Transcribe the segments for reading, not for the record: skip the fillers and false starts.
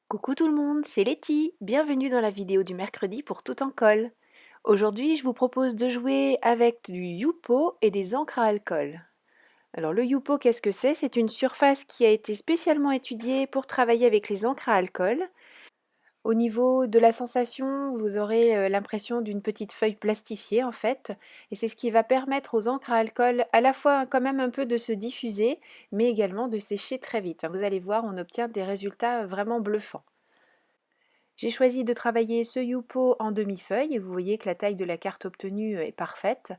Coucou tout le monde, c'est Letty. Bienvenue dans la vidéo du mercredi pour Tout en colle. Aujourd'hui, je vous propose de jouer avec du Yupo et des encres à alcool. Alors le Yupo, qu'est-ce que c'est? C'est une surface qui a été spécialement étudiée pour travailler avec les encres à alcool. Au niveau de la sensation, vous aurez l'impression d'une petite feuille plastifiée en fait, et c'est ce qui va permettre aux encres à alcool à la fois quand même un peu de se diffuser, mais également de sécher très vite. Enfin, vous allez voir, on obtient des résultats vraiment bluffants. J'ai choisi de travailler ce Yupo en demi-feuille et vous voyez que la taille de la carte obtenue est parfaite.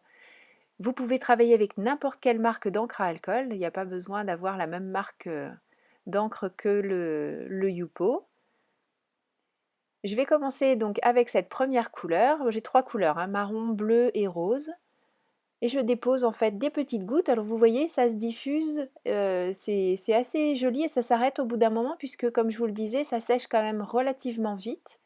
Vous pouvez travailler avec n'importe quelle marque d'encre à alcool, il n'y a pas besoin d'avoir la même marque d'encre que le Yupo. Je vais commencer donc avec cette première couleur. J'ai trois couleurs, hein, marron, bleu et rose. Et je dépose en fait des petites gouttes. Alors vous voyez, ça se diffuse, c'est assez joli et ça s'arrête au bout d'un moment puisque comme je vous le disais, ça sèche quand même relativement vite.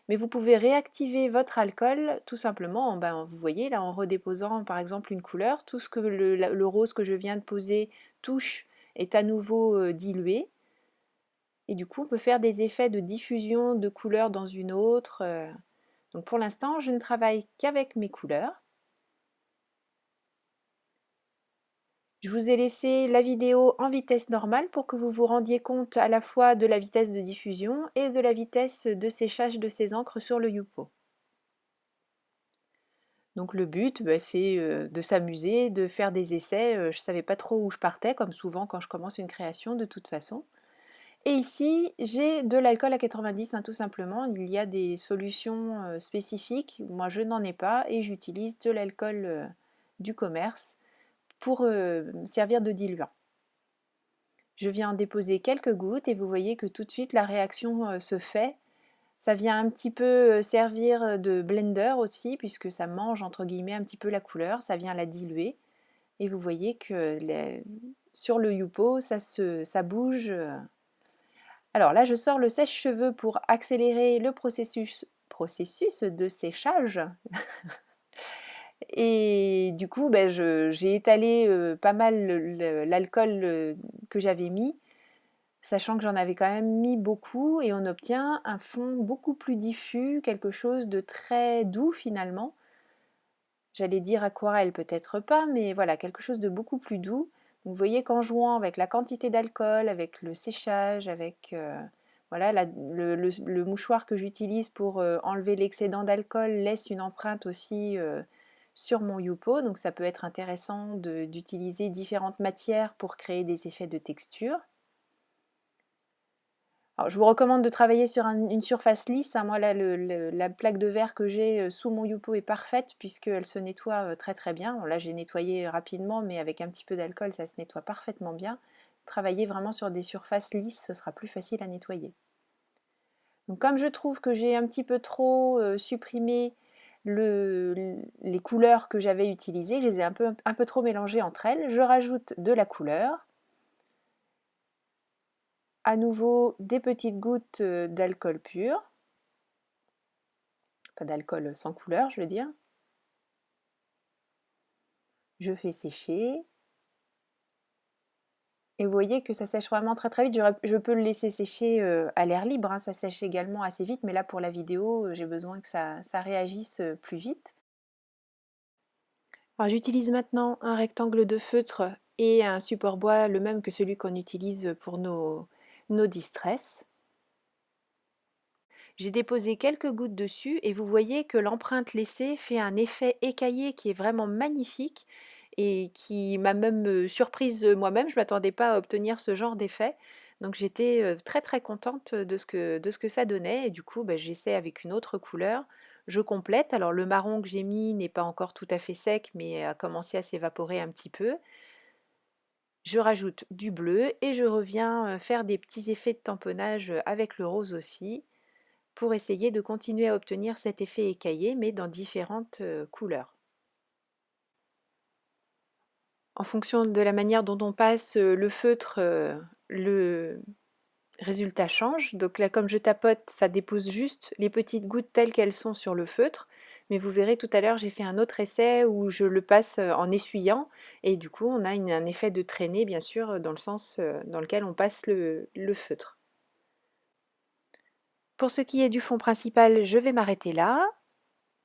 Mais vous pouvez réactiver votre alcool tout simplement, vous voyez là, en redéposant par exemple une couleur, tout ce que le rose que je viens de poser touche est à nouveau dilué. Et du coup, on peut faire des effets de diffusion de couleurs dans une autre. Donc pour l'instant, je ne travaille qu'avec mes couleurs. Je vous ai laissé la vidéo en vitesse normale pour que vous vous rendiez compte à la fois de la vitesse de diffusion et de la vitesse de séchage de ces encres sur le Yupo. Donc le but, c'est de s'amuser, de faire des essais. Je ne savais pas trop où je partais, comme souvent quand je commence une création de toute façon. Et ici, j'ai de l'alcool à 90, hein, tout simplement. Il y a des solutions spécifiques. Moi, je n'en ai pas et j'utilise de l'alcool du commerce pour servir de diluant. Je viens en déposer quelques gouttes et vous voyez que tout de suite la réaction se fait. Ça vient un petit peu servir de blender aussi, puisque ça mange entre guillemets un petit peu la couleur, ça vient la diluer. Et vous voyez que sur le Yupo, ça bouge. Alors là, je sors le sèche-cheveux pour accélérer le processus de séchage. Et du coup, j'ai étalé pas mal l'alcool que j'avais mis, sachant que j'en avais quand même mis beaucoup, et on obtient un fond beaucoup plus diffus, quelque chose de très doux finalement. J'allais dire aquarelle, peut-être pas, mais voilà, quelque chose de beaucoup plus doux. Vous voyez qu'en jouant avec la quantité d'alcool, avec le séchage, avec voilà, le mouchoir que j'utilise pour enlever l'excédent d'alcool laisse une empreinte aussi sur mon Yupo, donc ça peut être intéressant d'utiliser différentes matières pour créer des effets de texture. Alors, je vous recommande de travailler sur une surface lisse, hein. Moi, là, la plaque de verre que j'ai sous mon Yupo est parfaite puisqu'elle se nettoie très très bien. Bon, là, j'ai nettoyé rapidement, mais avec un petit peu d'alcool, ça se nettoie parfaitement bien. Travailler vraiment sur des surfaces lisses, ce sera plus facile à nettoyer. Donc, comme je trouve que j'ai un petit peu trop supprimé les couleurs que j'avais utilisées, je les ai un peu trop mélangées entre elles, je rajoute de la couleur. À nouveau des petites gouttes d'alcool pur, enfin d'alcool sans couleur je veux dire. Je fais sécher. Et vous voyez que ça sèche vraiment très très vite. Je peux le laisser sécher à l'air libre, hein, ça sèche également assez vite, mais là pour la vidéo, j'ai besoin que ça réagisse plus vite. Alors j'utilise maintenant un rectangle de feutre et un support bois, le même que celui qu'on utilise pour nos distress. J'ai déposé quelques gouttes dessus et vous voyez que l'empreinte laissée fait un effet écaillé qui est vraiment magnifique et qui m'a même surprise moi-même. Je ne m'attendais pas à obtenir ce genre d'effet. Donc j'étais très très contente de ce que ça donnait et du coup j'essaie avec une autre couleur. Je complète. Alors le marron que j'ai mis n'est pas encore tout à fait sec mais a commencé à s'évaporer un petit peu. Je rajoute du bleu et je reviens faire des petits effets de tamponnage avec le rose aussi, pour essayer de continuer à obtenir cet effet écaillé, mais dans différentes couleurs. En fonction de la manière dont on passe le feutre, le résultat change. Donc là, comme je tapote, ça dépose juste les petites gouttes telles qu'elles sont sur le feutre. Mais vous verrez tout à l'heure, j'ai fait un autre essai où je le passe en essuyant. Et du coup, on a un effet de traînée, bien sûr, dans le sens dans lequel on passe le feutre. pour ce qui est du fond principal, je vais m'arrêter là.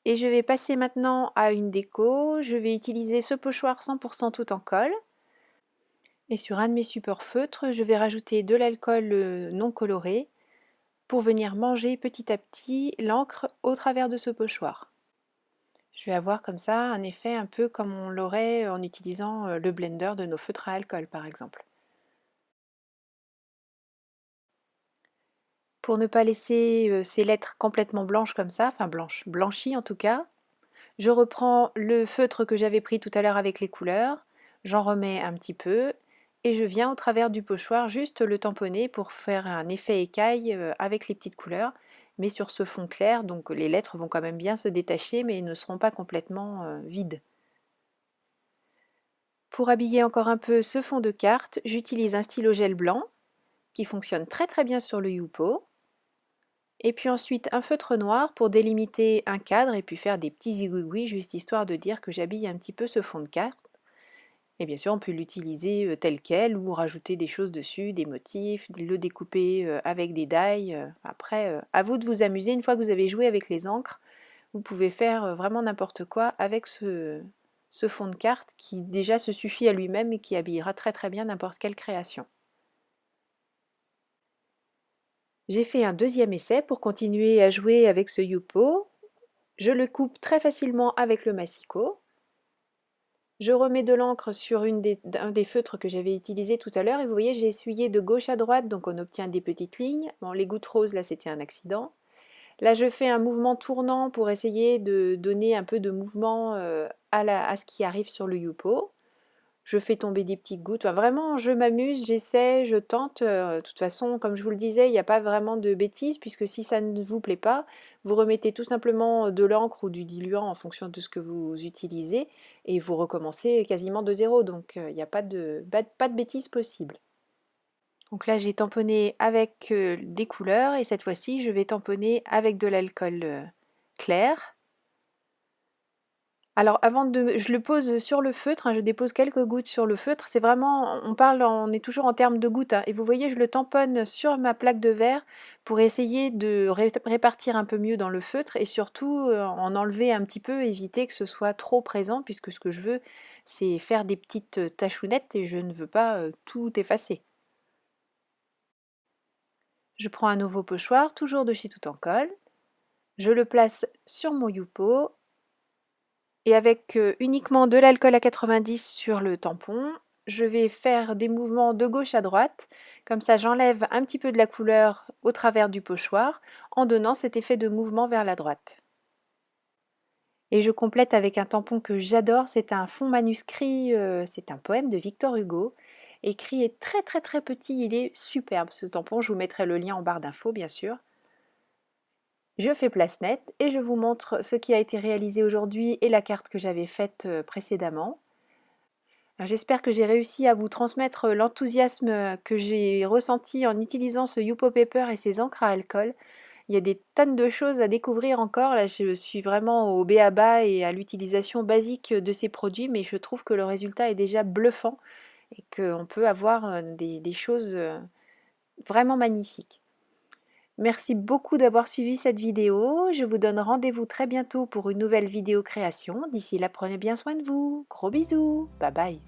Et je vais passer maintenant à une déco. Je vais utiliser ce pochoir 100% tout en colle. Et sur un de mes supports feutres, je vais rajouter de l'alcool non coloré pour venir manger petit à petit l'encre au travers de ce pochoir. Je vais avoir comme ça un effet un peu comme on l'aurait en utilisant le blender de nos feutres à alcool par exemple. Pour ne pas laisser ces lettres complètement blanches comme ça, enfin blanchies en tout cas, je reprends le feutre que j'avais pris tout à l'heure avec les couleurs, j'en remets un petit peu et je viens au travers du pochoir juste le tamponner pour faire un effet écaille avec les petites couleurs, mais sur ce fond clair, donc les lettres vont quand même bien se détacher mais ne seront pas complètement vides. Pour habiller encore un peu ce fond de carte, j'utilise un stylo gel blanc qui fonctionne très très bien sur le Yupo. Et puis ensuite un feutre noir pour délimiter un cadre et puis faire des petits zigouigouis juste histoire de dire que j'habille un petit peu ce fond de carte. Et bien sûr on peut l'utiliser tel quel ou rajouter des choses dessus, des motifs, le découper avec des die. Après, à vous de vous amuser, une fois que vous avez joué avec les encres, vous pouvez faire vraiment n'importe quoi avec ce fond de carte qui déjà se suffit à lui-même et qui habillera très très bien n'importe quelle création. J'ai fait un deuxième essai pour continuer à jouer avec ce Yupo. Je le coupe très facilement avec le massicot. Je remets de l'encre sur un des feutres que j'avais utilisé tout à l'heure et vous voyez j'ai essuyé de gauche à droite donc on obtient des petites lignes. Bon, les gouttes roses là c'était un accident. Là je fais un mouvement tournant pour essayer de donner un peu de mouvement à ce qui arrive sur le Yupo. Je fais tomber des petites gouttes. Enfin, vraiment, je m'amuse, j'essaie, je tente. De toute façon, comme je vous le disais, il n'y a pas vraiment de bêtises, puisque si ça ne vous plaît pas, vous remettez tout simplement de l'encre ou du diluant en fonction de ce que vous utilisez, et vous recommencez quasiment de zéro. Donc, il n'y a pas de bêtises possibles. Donc là, j'ai tamponné avec des couleurs, et cette fois-ci, je vais tamponner avec de l'alcool clair. Alors je le pose sur le feutre, hein, je dépose quelques gouttes sur le feutre. C'est vraiment, on est toujours en termes de gouttes, hein, et vous voyez, je le tamponne sur ma plaque de verre pour essayer de répartir un peu mieux dans le feutre et surtout en enlever un petit peu, éviter que ce soit trop présent puisque ce que je veux, c'est faire des petites tachounettes et je ne veux pas tout effacer. Je prends un nouveau pochoir, toujours de chez Tout en Colle. Je le place sur mon Yupo. Et avec uniquement de l'alcool à 90 sur le tampon, je vais faire des mouvements de gauche à droite. Comme ça, j'enlève un petit peu de la couleur au travers du pochoir en donnant cet effet de mouvement vers la droite. Et je complète avec un tampon que j'adore. C'est un fond manuscrit, c'est un poème de Victor Hugo. Écrit et très très très petit, il est superbe ce tampon. Je vous mettrai le lien en barre d'infos bien sûr. Je fais place nette et je vous montre ce qui a été réalisé aujourd'hui et la carte que j'avais faite précédemment. J'espère que j'ai réussi à vous transmettre l'enthousiasme que j'ai ressenti en utilisant ce Yupo Paper et ces encres à alcool. Il y a des tonnes de choses à découvrir encore. Là, je suis vraiment au b.a-ba et à l'utilisation basique de ces produits, mais je trouve que le résultat est déjà bluffant et qu'on peut avoir des choses vraiment magnifiques. Merci beaucoup d'avoir suivi cette vidéo. Je vous donne rendez-vous très bientôt pour une nouvelle vidéo création. D'ici là, prenez bien soin de vous. Gros bisous. Bye bye.